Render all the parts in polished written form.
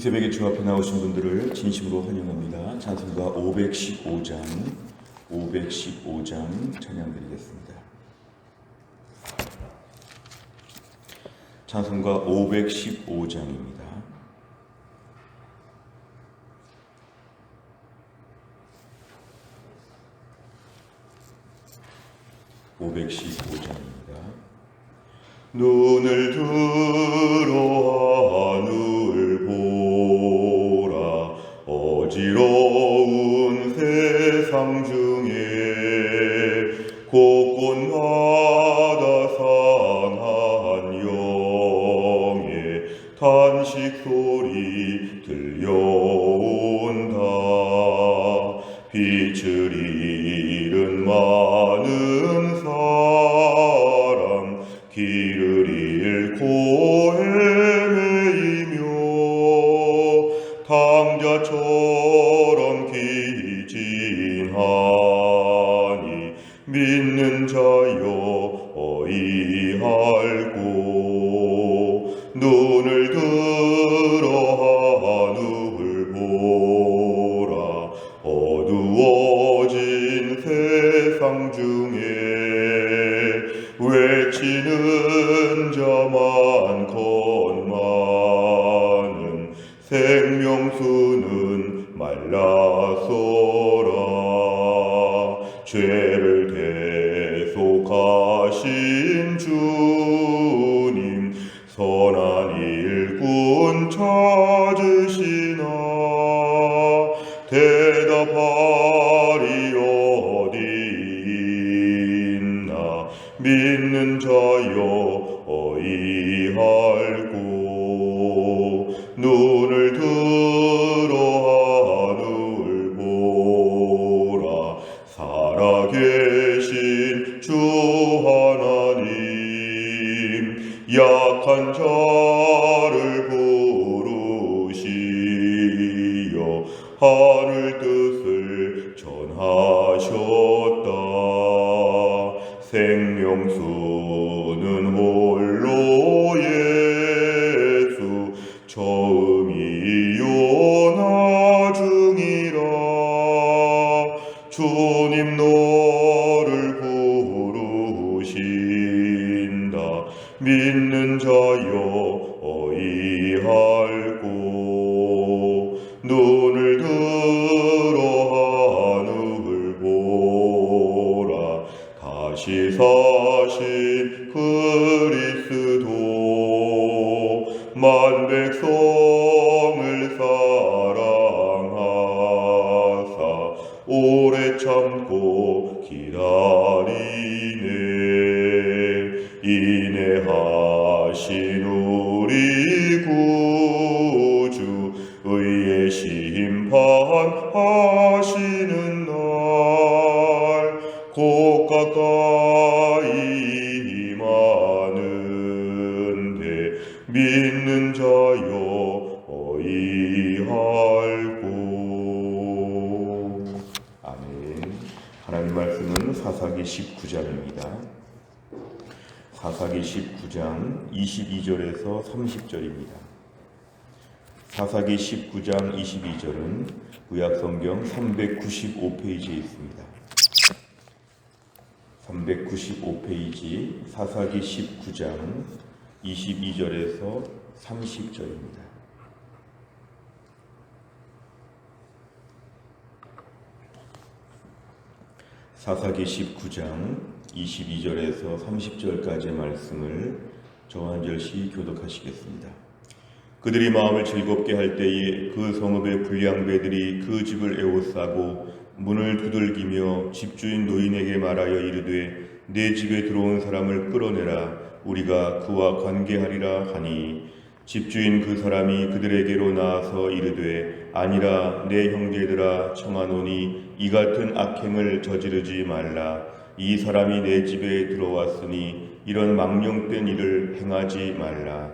새벽에 주 앞에 나오신 분들을 진심으로 환영합니다. 찬송가 515장 찬양드리겠습니다. 찬송가 515장입니다. 눈을 들어 하늘 보라. 어지러운 세상 중에 곳곳마다 상한 영의 탄식 소리 들려온다. 빛을 잃은 많은 사람, 길을 잃고 헤매이며 당자처럼 기진하니 믿는 자여 어이할꼬. 눈을 들어 하늘 보라. 어두워진 세상 중에 외치는 자만 건많은 생명수는 말라서라. 죄를 대속하신 주님, 선한 일꾼 찾으시나. 대답하리 어디 있나. 믿는 자여 어이할꼬. 눈을 들어 하늘 보라. 살아계신 주 하나님, 약한 자를 부르시어 하늘 뜻을 전하셨다. 생명수는 홀로 예수, 처음이요 나중이라. 주님 너를 부르신다. 믿는 자여 어이할꼬. 눈을 들어 하늘 보라. 다시 사신 그리스도, 만 백성을 사랑하사 오래 참고 기다리네. 인내하신 우리 구주, 의의 심판하시는 날 곧 가까이 임하는데 믿는 자여 어이할꼬. 아멘. 하나님 말씀은 사사기 19장입니다. 사사기 19장 22절에서 30절입니다. 사사기 19장 22절은 구약성경 395페이지에 있습니다. 395페이지 사사기 19장 22절에서 30절입니다. 사사기 19장 22절에서 30절까지의 말씀을 저 한 절씩 교독하시겠습니다. 그들이 마음을 즐겁게 할 때에 그 성읍의 불량배들이 그 집을 에워싸고 문을 두들기며 집주인 노인에게 말하여 이르되 내 집에 들어온 사람을 끌어내라. 우리가 그와 관계하리라 하니 집주인 그 사람이 그들에게로 나아서 이르되 아니라 내 형제들아 청하노니 이 같은 악행을 저지르지 말라. 이 사람이 내 집에 들어왔으니 이런 망령된 일을 행하지 말라.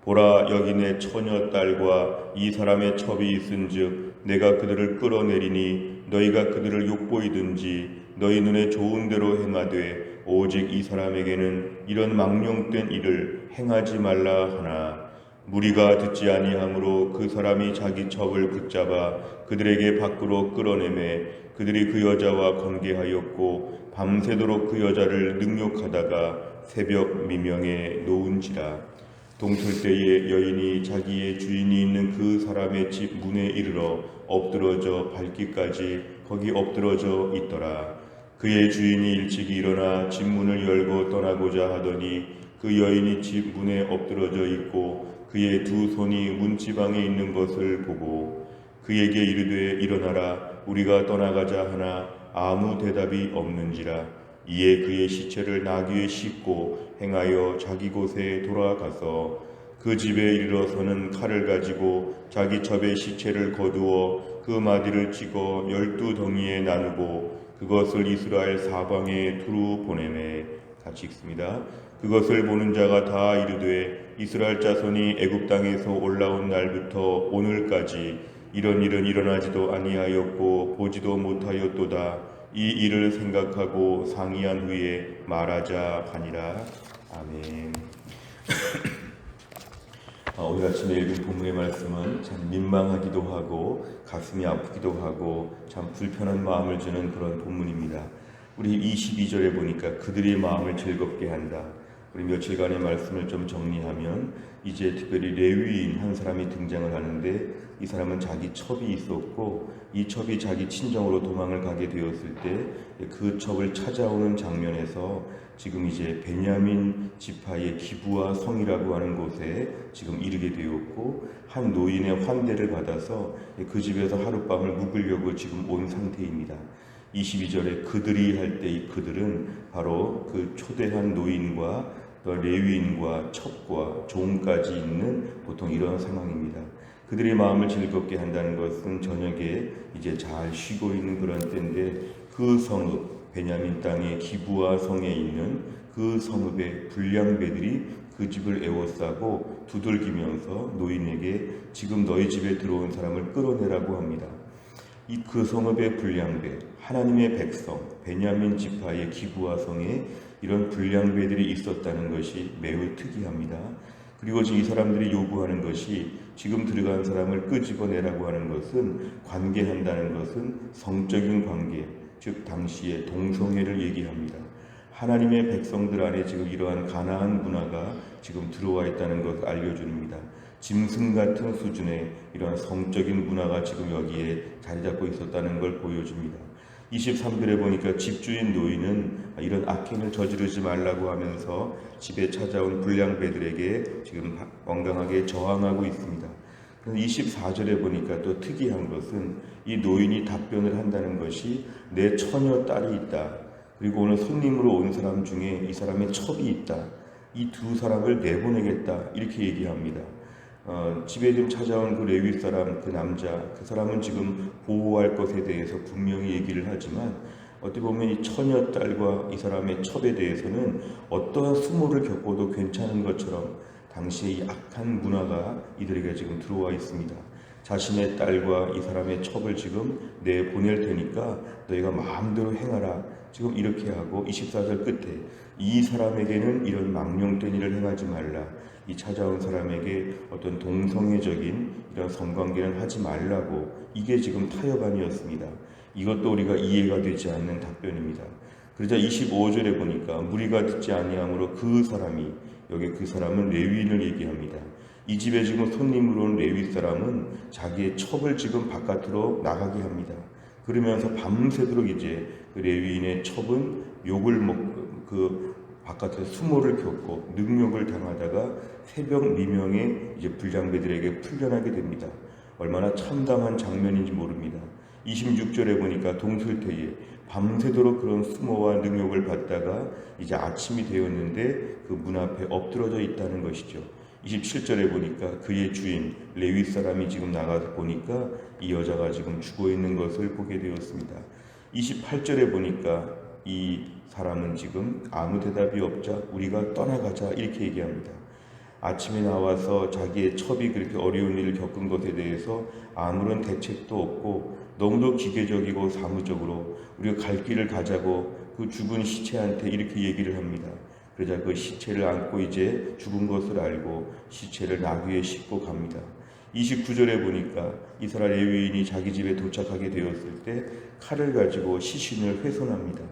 보라, 여기 내 처녀 딸과 이 사람의 첩이 있은즉 내가 그들을 끌어내리니 너희가 그들을 욕보이든지 너희 눈에 좋은 대로 행하되 오직 이 사람에게는 이런 망령된 일을 행하지 말라 하나. 무리가 듣지 아니하므로 그 사람이 자기 첩을 붙잡아 그들에게 밖으로 끌어내매 그들이 그 여자와 관계하였고 밤새도록 그 여자를 능욕하다가 새벽 미명에 놓은지라. 동틀 때에 여인이 자기의 주인이 있는 그 사람의 집 문에 이르러 엎드러져 밟기까지 거기 엎드러져 있더라. 그의 주인이 일찍 일어나 집 문을 열고 떠나고자 하더니 그 여인이 집 문에 엎드러져 있고 그의 두 손이 문지방에 있는 것을 보고 그에게 이르되 일어나라 우리가 떠나가자 하나 아무 대답이 없는지라. 이에 그의 시체를 나귀에 싣고 행하여 자기 곳에 돌아가서 그 집에 이르러서는 칼을 가지고 자기 첩의 시체를 거두어 그 마디를 찍어 12덩이에 나누고 그것을 이스라엘 사방에 두루 보내매. 같이 읽습니다. 그것을 보는 자가 다 이르되 이스라엘 자손이 애굽 땅에서 올라온 날부터 오늘까지 이런 일은 일어나지도 아니하였고 보지도 못하였도다. 이 일을 생각하고 상의한 후에 말하자 하니라. 아멘. 오늘 아침에 읽은 본문의 말씀은 참 민망하기도 하고 가슴이 아프기도 하고 참 불편한 마음을 주는 그런 본문입니다. 우리 22절에 보니까 그들의 마음을 즐겁게 한다. 우리 며칠간의 말씀을 좀 정리하면 이제 특별히 레위인 한 사람이 등장을 하는데 이 사람은 자기 첩이 있었고 이 첩이 자기 친정으로 도망을 가게 되었을 때 그 첩을 찾아오는 장면에서 지금 이제 베냐민 지파의 기브아 성이라고 하는 곳에 지금 이르게 되었고 한 노인의 환대를 받아서 그 집에서 하룻밤을 묵으려고 지금 온 상태입니다. 22절에 그들이 할 때 이 그들은 바로 그 초대한 노인과 또 레위인과 첩과 종까지 있는 보통 이런 상황입니다. 그들의 마음을 즐겁게 한다는 것은 저녁에 이제 잘 쉬고 있는 그런 때인데 그 성읍 베냐민 땅의 기브아 성에 있는 그 성읍의 불량배들이 그 집을 에워싸고 두들기면서 노인에게 지금 너희 집에 들어온 사람을 끌어내라고 합니다. 이 그 성읍의 불량배, 하나님의 백성, 베냐민 지파의 기브아 성에 이런 불량배들이 있었다는 것이 매우 특이합니다. 그리고 지금 이 사람들이 요구하는 것이 지금 들어간 사람을 끄집어내라고 하는 것은 관계한다는 것은 성적인 관계, 즉 당시의 동성애를 얘기합니다. 하나님의 백성들 안에 지금 이러한 가나안 문화가 지금 들어와 있다는 것을 알려줍니다. 짐승 같은 수준의 이러한 성적인 문화가 지금 여기에 자리 잡고 있었다는 걸 보여줍니다. 23절에 보니까 집주인 노인은 이런 악행을 저지르지 말라고 하면서 집에 찾아온 불량배들에게 지금 건강하게 저항하고 있습니다. 24절에 보니까 또 특이한 것은 이 노인이 답변을 한다는 것이 내 처녀 딸이 있다. 그리고 오늘 손님으로 온 사람 중에 이 사람의 첩이 있다. 이 두 사람을 내보내겠다. 이렇게 얘기합니다. 집에 좀 찾아온 그 레위 사람, 그 남자, 그 사람은 지금 보호할 것에 대해서 분명히 얘기를 하지만 어떻게 보면 이 처녀 딸과 이 사람의 첩에 대해서는 어떠한 수모를 겪어도 괜찮은 것처럼 당시의 이 악한 문화가 이들에게 지금 들어와 있습니다. 자신의 딸과 이 사람의 첩을 지금 내보낼 테니까 너희가 마음대로 행하라. 지금 이렇게 하고 24절 끝에 이 사람에게는 이런 망령된 일을 행하지 말라. 이 찾아온 사람에게 어떤 동성애적인 이런 성관계는 하지 말라고. 이게 지금 타협안이었습니다. 이것도 우리가 이해가 되지 않는 답변입니다. 그러자 25절에 보니까 무리가 듣지 아니하므로 그 사람이, 여기 그 사람은 레위인을 얘기합니다. 이 집에 지금 손님으로 온 레위 사람은 자기의 첩을 지금 바깥으로 나가게 합니다. 그러면서 밤새도록 이제 그 레위인의 첩은 욕을 먹고 그 바깥에 수모를 겪고 능욕을 당하다가 새벽 미명에 이제 불량배들에게 풀려나게 됩니다. 얼마나 참담한 장면인지 모릅니다. 26절에 보니까 동설태에 밤새도록 그런 수모와 능욕을 받다가 이제 아침이 되었는데 그 문 앞에 엎드러져 있다는 것이죠. 27절에 보니까 그의 주인 레위 사람이 지금 나가서 보니까 이 여자가 지금 죽어 있는 것을 보게 되었습니다. 28절에 보니까 이 사람은 지금 아무 대답이 없자 우리가 떠나가자 이렇게 얘기합니다. 아침에 나와서 자기의 첩이 그렇게 어려운 일을 겪은 것에 대해서 아무런 대책도 없고 너무도 기계적이고 사무적으로 우리가 갈 길을 가자고 그 죽은 시체한테 이렇게 얘기를 합니다. 그러자 그 시체를 안고 이제 죽은 것을 알고 시체를 나귀에 싣고 갑니다. 29절에 보니까 이스라엘 레위인이 자기 집에 도착하게 되었을 때 칼을 가지고 시신을 훼손합니다.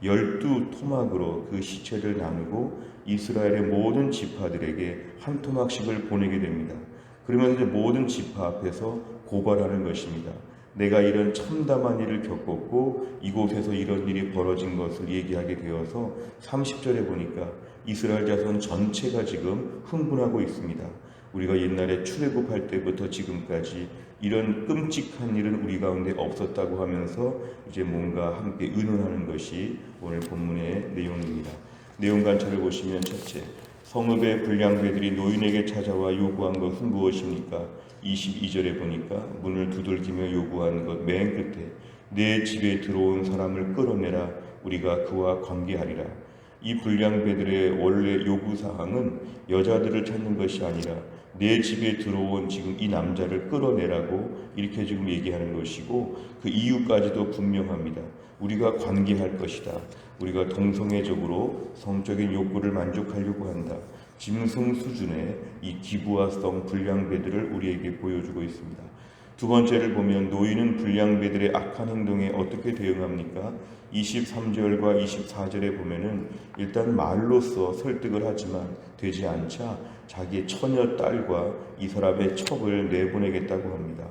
12토막으로 그 시체를 나누고 이스라엘의 모든 지파들에게 한 토막씩을 보내게 됩니다. 그러면서 이제 모든 지파 앞에서 고발하는 것입니다. 내가 이런 참담한 일을 겪었고 이곳에서 이런 일이 벌어진 것을 얘기하게 되어서 30절에 보니까 이스라엘 자손 전체가 지금 흥분하고 있습니다. 우리가 옛날에 출애굽할 때부터 지금까지 이런 끔찍한 일은 우리 가운데 없었다고 하면서 이제 뭔가 함께 의논하는 것이 오늘 본문의 내용입니다. 내용 관찰을 보시면 첫째, 성읍의 불량배들이 노인에게 찾아와 요구한 것은 무엇입니까? 22절에 보니까 문을 두들기며 요구한 것 맨 끝에 내 집에 들어온 사람을 끌어내라 우리가 그와 관계하리라. 이 불량배들의 원래 요구사항은 여자들을 찾는 것이 아니라 내 집에 들어온 지금 이 남자를 끌어내라고 이렇게 지금 얘기하는 것이고 그 이유까지도 분명합니다. 우리가 관계할 것이다. 우리가 동성애적으로 성적인 욕구를 만족하려고 한다. 짐승 수준의 이 기부화성 불량배들을 우리에게 보여주고 있습니다. 두 번째를 보면 노인은 불량배들의 악한 행동에 어떻게 대응합니까? 23절과 24절에 보면은 일단 말로써 설득을 하지만 되지 않자 자기의 처녀 딸과 이 사람의 첩을 내보내겠다고 합니다.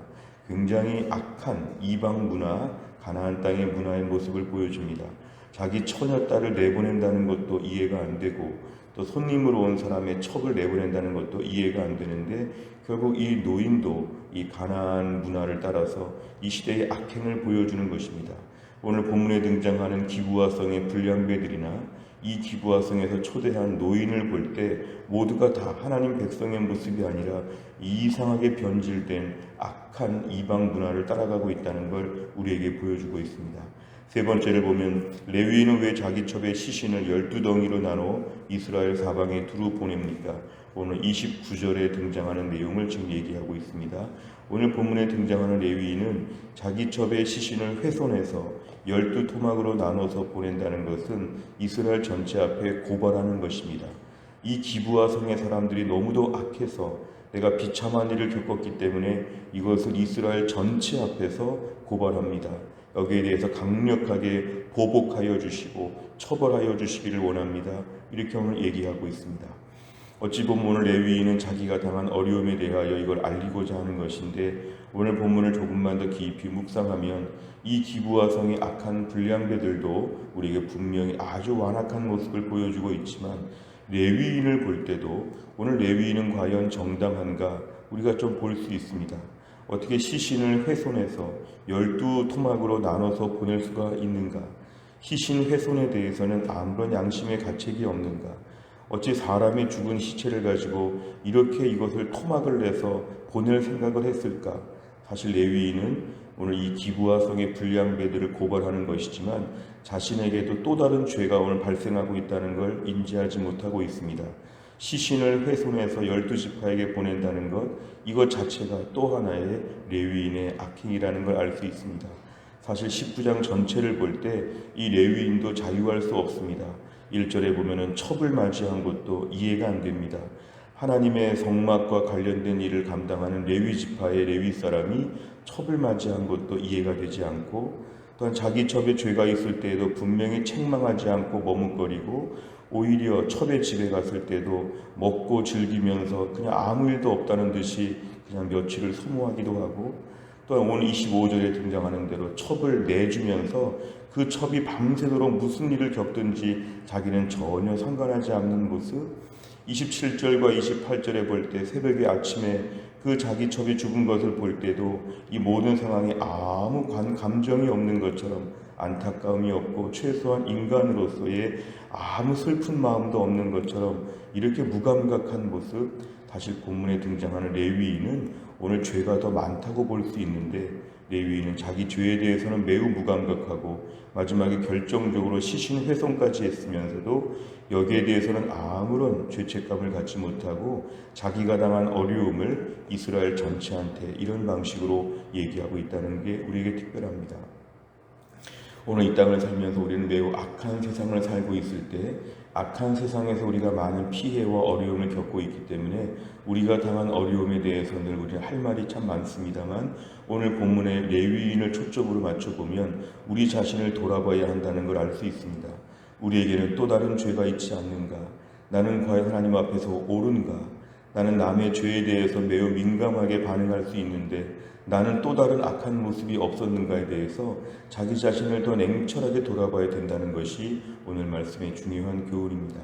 굉장히 악한 이방 문화, 가나안 땅의 문화의 모습을 보여줍니다. 자기 처녀 딸을 내보낸다는 것도 이해가 안 되고 또 손님으로 온 사람의 첩을 내보낸다는 것도 이해가 안 되는데 결국 이 노인도 이 가나안 문화를 따라서 이 시대의 악행을 보여주는 것입니다. 오늘 본문에 등장하는 기부화성의 불량배들이나 이 기부화성에서 초대한 노인을 볼 때 모두가 다 하나님 백성의 모습이 아니라 이상하게 변질된 악한 이방 문화를 따라가고 있다는 걸 우리에게 보여주고 있습니다. 세 번째를 보면 레위인은 왜 자기 첩의 시신을 12덩이로 나눠 이스라엘 사방에 두루 보냅니까? 오늘 29절에 등장하는 내용을 지금 얘기하고 있습니다. 오늘 본문에 등장하는 레위인은 자기 첩의 시신을 훼손해서 12토막으로 나눠서 보낸다는 것은 이스라엘 전체 앞에 고발하는 것입니다. 이 기부화성의 사람들이 너무도 악해서 내가 비참한 일을 겪었기 때문에 이것을 이스라엘 전체 앞에서 고발합니다. 여기에 대해서 강력하게 보복하여 주시고 처벌하여 주시기를 원합니다. 이렇게 오늘 얘기하고 있습니다. 어찌 보면 오늘 레위인은 자기가 당한 어려움에 대하여 이걸 알리고자 하는 것인데 오늘 본문을 조금만 더 깊이 묵상하면 이 기부화성의 악한 불량배들도 우리에게 분명히 아주 완악한 모습을 보여주고 있지만 레위인을 볼 때도 오늘 레위인은 과연 정당한가 우리가 좀 볼 수 있습니다. 어떻게 시신을 훼손해서 12토막으로 나눠서 보낼 수가 있는가? 시신 훼손에 대해서는 아무런 양심의 가책이 없는가? 어찌 사람이 죽은 시체를 가지고 이렇게 이것을 토막을 내서 보낼 생각을 했을까? 사실 레위인은 오늘 이 기부화성의 불량배들을 고발하는 것이지만 자신에게도 또 다른 죄가 오늘 발생하고 있다는 걸 인지하지 못하고 있습니다. 시신을 훼손해서 12지파에게 보낸다는 것, 이것 자체가 또 하나의 레위인의 악행이라는 걸 알 수 있습니다. 사실 19장 전체를 볼 때 이 레위인도 자유할 수 없습니다. 1절에 보면은 첩을 맞이한 것도 이해가 안 됩니다. 하나님의 성막과 관련된 일을 감당하는 레위 지파의 레위 사람이 첩을 맞이한 것도 이해가 되지 않고 또한 자기 첩에 죄가 있을 때에도 분명히 책망하지 않고 머뭇거리고 오히려 첩의 집에 갔을 때도 먹고 즐기면서 그냥 아무 일도 없다는 듯이 그냥 며칠을 소모하기도 하고 또한 오늘 25절에 등장하는 대로 첩을 내주면서 그 첩이 밤새도록 무슨 일을 겪든지 자기는 전혀 상관하지 않는 모습 27절과 28절에 볼 때 새벽에 아침에 그 자기 첩이 죽은 것을 볼 때도 이 모든 상황에 아무 감정이 없는 것처럼 안타까움이 없고 최소한 인간으로서의 아무 슬픈 마음도 없는 것처럼 이렇게 무감각한 모습 사실 본문에 등장하는 레위인은 오늘 죄가 더 많다고 볼 수 있는데 레위인은 자기 죄에 대해서는 매우 무감각하고 마지막에 결정적으로 시신 훼손까지 했으면서도 여기에 대해서는 아무런 죄책감을 갖지 못하고 자기가 당한 어려움을 이스라엘 전체한테 이런 방식으로 얘기하고 있다는 게 우리에게 특별합니다. 오늘 이 땅을 살면서 우리는 매우 악한 세상을 살고 있을 때 악한 세상에서 우리가 많은 피해와 어려움을 겪고 있기 때문에 우리가 당한 어려움에 대해서 늘 우리가 할 말이 참 많습니다만, 오늘 본문의 레위인을 초점으로 맞춰보면 우리 자신을 돌아봐야 한다는 걸 알 수 있습니다. 우리에게는 또 다른 죄가 있지 않는가? 나는 과연 하나님 앞에서 옳은가? 나는 남의 죄에 대해서 매우 민감하게 반응할 수 있는데 나는 또 다른 악한 모습이 없었는가에 대해서 자기 자신을 더 냉철하게 돌아봐야 된다는 것이 오늘 말씀의 중요한 교훈입니다.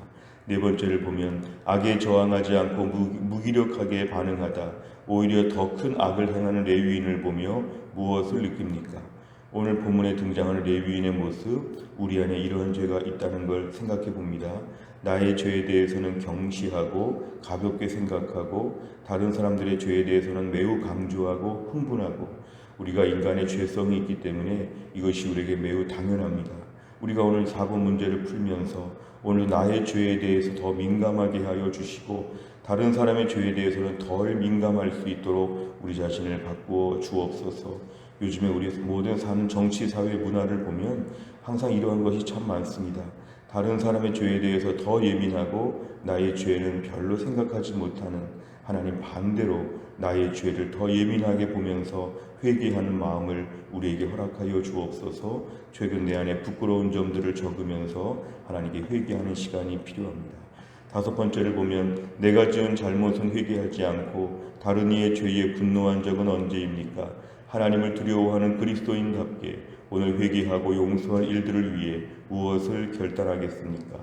네 번째를 보면 악에 저항하지 않고 무기력하게 반응하다, 오히려 더 큰 악을 행하는 레위인을 보며 무엇을 느낍니까? 오늘 본문에 등장하는 레위인의 모습, 우리 안에 이러한 죄가 있다는 걸 생각해 봅니다. 나의 죄에 대해서는 경시하고 가볍게 생각하고 다른 사람들의 죄에 대해서는 매우 강조하고 흥분하고, 우리가 인간의 죄성이 있기 때문에 이것이 우리에게 매우 당연합니다. 우리가 오늘 사고 문제를 풀면서 오늘 나의 죄에 대해서 더 민감하게 하여 주시고 다른 사람의 죄에 대해서는 덜 민감할 수 있도록 우리 자신을 바꾸어 주옵소서. 요즘에 우리 모든 사는 정치, 사회, 문화를 보면 항상 이러한 것이 참 많습니다. 다른 사람의 죄에 대해서 더 예민하고 나의 죄는 별로 생각하지 못하는, 하나님 반대로 나의 죄를 더 예민하게 보면서 회개하는 마음을 우리에게 허락하여 주옵소서. 최근 내 안에 부끄러운 점들을 적으면서 하나님께 회개하는 시간이 필요합니다. 다섯 번째를 보면 내가 지은 잘못은 회개하지 않고 다른 이의 죄에 분노한 적은 언제입니까? 하나님을 두려워하는 그리스도인답게 오늘 회개하고 용서할 일들을 위해 무엇을 결단하겠습니까?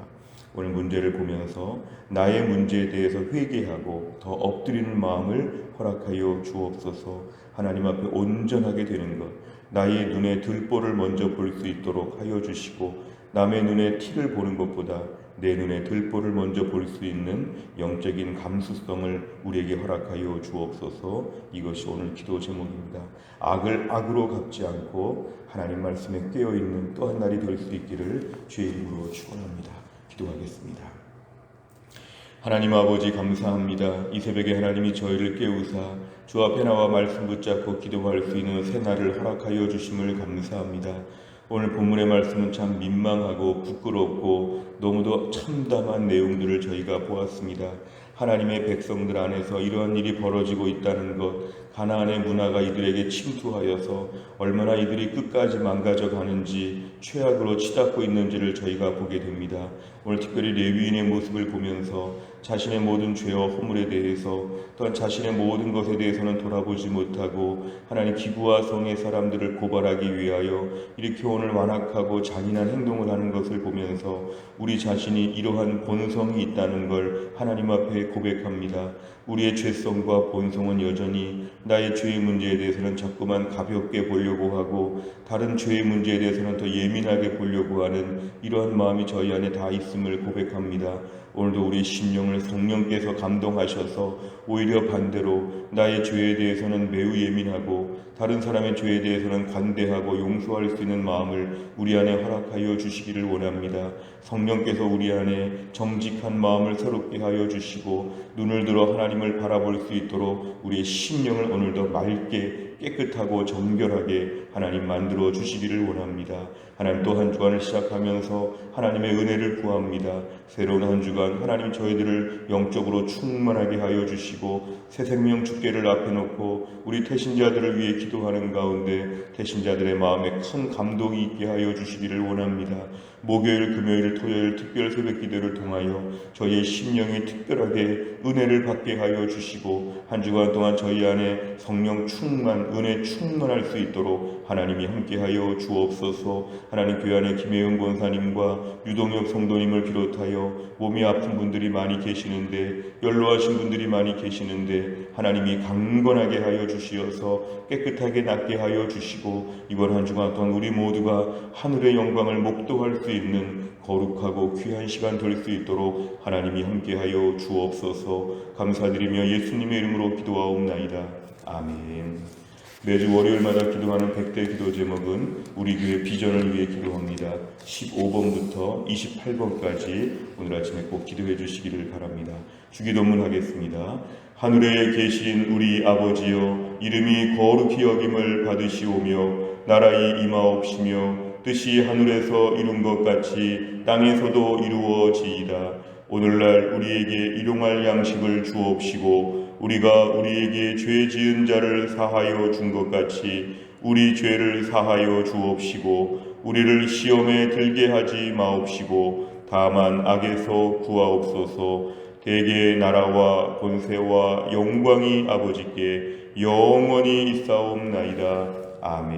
오늘 문제를 보면서 나의 문제에 대해서 회개하고 더 엎드리는 마음을 허락하여 주옵소서. 하나님 앞에 온전하게 되는 것, 나의 눈에 들보를 먼저 볼 수 있도록 하여 주시고 남의 눈에 티를 보는 것보다 내 눈에 들보를 먼저 볼 수 있는 영적인 감수성을 우리에게 허락하여 주옵소서. 이것이 오늘 기도 제목입니다. 악을 악으로 갚지 않고 하나님 말씀에 깨어있는 또 한 날이 될 수 있기를 주의 이름으로 축원합니다. 기도하겠습니다. 하나님 아버지 감사합니다. 이 새벽에 하나님이 저희를 깨우사 주 앞에 나와 말씀 붙잡고 기도할 수 있는 새날을 허락하여 주심을 감사합니다. 오늘 본문의 말씀은 참 민망하고 부끄럽고 너무도 참담한 내용들을 저희가 보았습니다. 하나님의 백성들 안에서 이러한 일이 벌어지고 있다는 것, 가나안의 문화가 이들에게 침투하여서 얼마나 이들이 끝까지 망가져 가는지, 최악으로 치닫고 있는지를 저희가 보게 됩니다. 오늘 특별히 레위인의 모습을 보면서 자신의 모든 죄와 허물에 대해서, 또한 자신의 모든 것에 대해서는 돌아보지 못하고 하나님 기부와 성의 사람들을 고발하기 위하여 이렇게 오늘 완악하고 잔인한 행동을 하는 것을 보면서 우리 자신이 이러한 본성이 있다는 걸 하나님 앞에 고백합니다. 우리의 죄성과 본성은 여전히 나의 죄의 문제에 대해서는 자꾸만 가볍게 보려고 하고 다른 죄의 문제에 대해서는 더 예민하게 보려고 하는 이러한 마음이 저희 안에 다 있음을 고백합니다. 오늘도 우리 심령을 성령께서 감동하셔서 오히려 반대로 나의 죄에 대해서는 매우 예민하고 다른 사람의 죄에 대해서는 관대하고 용서할 수 있는 마음을 우리 안에 허락하여 주시기를 원합니다. 성령께서 우리 안에 정직한 마음을 새롭게 하여 주시고 눈을 들어 하나님을 바라볼 수 있도록 우리의 심령을 오늘도 맑게 깨끗하고 정결하게 하나님 만들어 주시기를 원합니다. 하나님 또 한 주간을 시작하면서 하나님의 은혜를 구합니다. 새로운 한 주간 하나님 저희들을 영적으로 충만하게 하여 주시고 새 생명 주께를 앞에 놓고 우리 태신자들을 위해 기도하는 가운데 태신자들의 마음에 큰 감동이 있게 하여 주시기를 원합니다. 목요일, 금요일, 토요일 특별 새벽 기도를 통하여 저희의 심령이 특별하게 은혜를 받게 하여 주시고 한 주간 동안 저희 안에 성령 충만, 은혜 충만할 수 있도록 하나님이 함께하여 주옵소서. 하나님 교회 안에 김혜영 권사님과 유동혁 성도님을 비롯하여 몸이 아픈 분들이 많이 계시는데, 연로하신 분들이 많이 계시는데 하나님이 강건하게 하여 주시어서 깨끗하게 낫게 하여 주시고 이번 한 주간 동안 우리 모두가 하늘의 영광을 목도할 수 있는 거룩하고 귀한 시간 될 수 있도록 하나님이 함께하여 주옵소서. 감사드리며 예수님의 이름으로 기도하옵나이다. 아멘. 매주 월요일마다 기도하는 100대 기도 제목은 우리 교회 비전을 위해 기도합니다. 15번부터 28번까지 오늘 아침에 꼭 기도해 주시기를 바랍니다. 주기도문 하겠습니다. 하늘에 계신 우리 아버지여, 이름이 거룩히 여김을 받으시오며 나라의 임하옵시며 뜻이 하늘에서 이룬 것 같이 땅에서도 이루어지이다. 오늘날 우리에게 일용할 양식을 주옵시고 우리가 우리에게 죄 지은 자를 사하여 준 것 같이 우리 죄를 사하여 주옵시고 우리를 시험에 들게 하지 마옵시고 다만 악에서 구하옵소서. 대개 나라와 권세와 영광이 아버지께 영원히 있사옵나이다. 아멘.